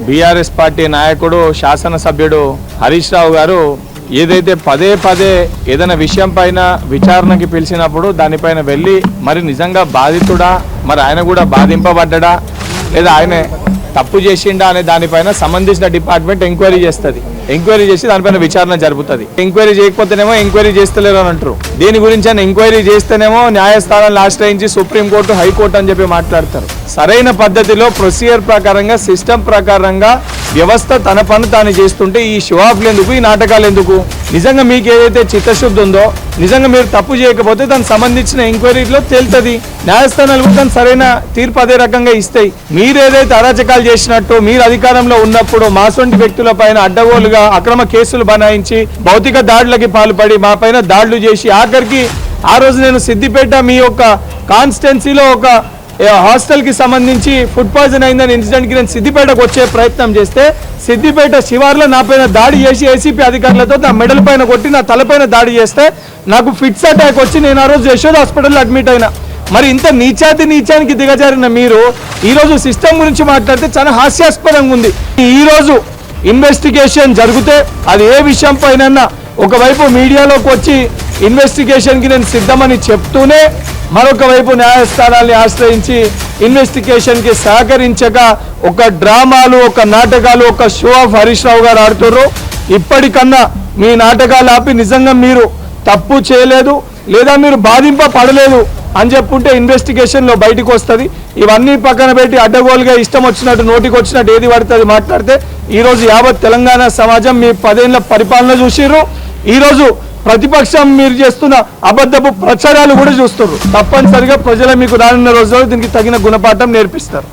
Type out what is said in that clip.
BRS party నాయకుడు శాసనసభ్యుడు హరీష్ రావు గారు ఏదైతే పదే పదే ఏదైనా విషయం పైన విచారణకి పిలిచినప్పుడు దానిపైన వెళ్ళి మరి నిజంగా బాధితుడా, మరి ఆయన కూడా బాధింపబడ్డా లేదా ఆయన తప్పు చేసిండా అనే దానిపైన సంబంధించిన డిపార్ట్మెంట్ ఎంక్వైరీ చేస్తుంది. ఎంక్వైరీ చేసి దానిపైన విచారణ జరుపుతుంది. ఎంక్వైరీ చేయకపోతేనేమో ఎంక్వైరీ చేస్తలేరు అని అంటారు. దీని గురించి అని ఎంక్వైరీ చేస్తేనేమో న్యాయస్థానాన్ని ఆశ్రయించి సుప్రీంకోర్టు, హైకోర్టు అని చెప్పి మాట్లాడతారు. సరైన పద్ధతిలో ప్రొసీజర్ ప్రకారంగా, సిస్టమ్ ప్రకారంగా వ్యవస్థ తన పని తాను చేస్తుంటే ఈ షోఆఫ్లు ఎందుకు, ఈ నాటకాలు ఎందుకు? నిజంగా మీకు ఏదైతే చిత్తశుద్ధి ఉందో, నిజంగా మీరు తప్పు చేయకపోతే దానికి సంబంధించిన ఎంక్వైరీలో తేలుతుంది. న్యాయస్థానాలు కూడా దానికి సరైన తీర్పు అదే రకంగా ఇస్తాయి. మీరు ఏదైతే అరాచకాలు చేసినట్టు, మీరు అధికారంలో ఉన్నప్పుడు మాసొంటి వ్యక్తుల పైన అడ్డగోలుగా అక్రమ కేసులు బనాయించి భౌతిక దాడులకి పాల్పడి మా పైన దాడులు చేసి ఆఖరికి ఆ రోజు నేను సిద్దిపేట మీ యొక్క కాన్స్టిట్యున్సీలో ఒక హాస్టల్కి సంబంధించి ఫుడ్ పాయిజన్ అయిందని ఇన్సిడెంట్కి నేను సిద్దిపేటకు వచ్చే ప్రయత్నం చేస్తే సిద్దిపేట శివార్లో నా పైన దాడి చేసి ఏసీపీ అధికారులతో నా మెడల్ పైన కొట్టి నా తలపైన దాడి చేస్తే నాకు ఫిట్స్ అటాక్ వచ్చి నేను ఆ రోజు యశోద హాస్పిటల్లో అడ్మిట్ అయినా. మరి ఇంత నీచానికి దిగజారిన మీరు ఈరోజు సిస్టమ్ గురించి మాట్లాడితే చాలా హాస్యాస్పదంగా ఉంది. ఈరోజు ఇన్వెస్టిగేషన్ జరిగితే అది ఏ విషయం పైన ఒకవైపు మీడియాలోకి వచ్చి ఇన్వెస్టిగేషన్కి నేను సిద్ధమని చెప్తూనే మరొక వైపు న్యాయస్థానాన్ని ఆశ్రయించి ఇన్వెస్టిగేషన్కి సహకరించక ఒక డ్రామాలు, ఒక నాటకాలు, ఒక షో ఆఫ్ హరీష్ రావు గారు ఆడుతున్నారు. ఇప్పటికన్నా మీ నాటకాలు ఆపి నిజంగా మీరు తప్పు చేయలేదు లేదా మీరు బాధింపబడలేదు అని చెప్పుంటే ఇన్వెస్టిగేషన్లో బయటకు వస్తుంది. ఇవన్నీ పక్కన పెట్టి అడ్డగోలుగా ఇష్టం వచ్చినట్టు నోటికి వచ్చినట్టు ఏది పడుతుంది మాట్లాడితే ఈరోజు యావత్ తెలంగాణ సమాజం మీ 10 ఏళ్ల పరిపాలన చూసిర్రు. ఈరోజు ప్రతిపక్షం మీరు చేస్తున్న అబద్ధపు ప్రచారాలు కూడా చూస్తున్నారు. తప్పనిసరిగా ప్రజలు మీకు రానున్న రోజుల్లో దీనికి తగిన గుణపాఠం నేర్పిస్తారు.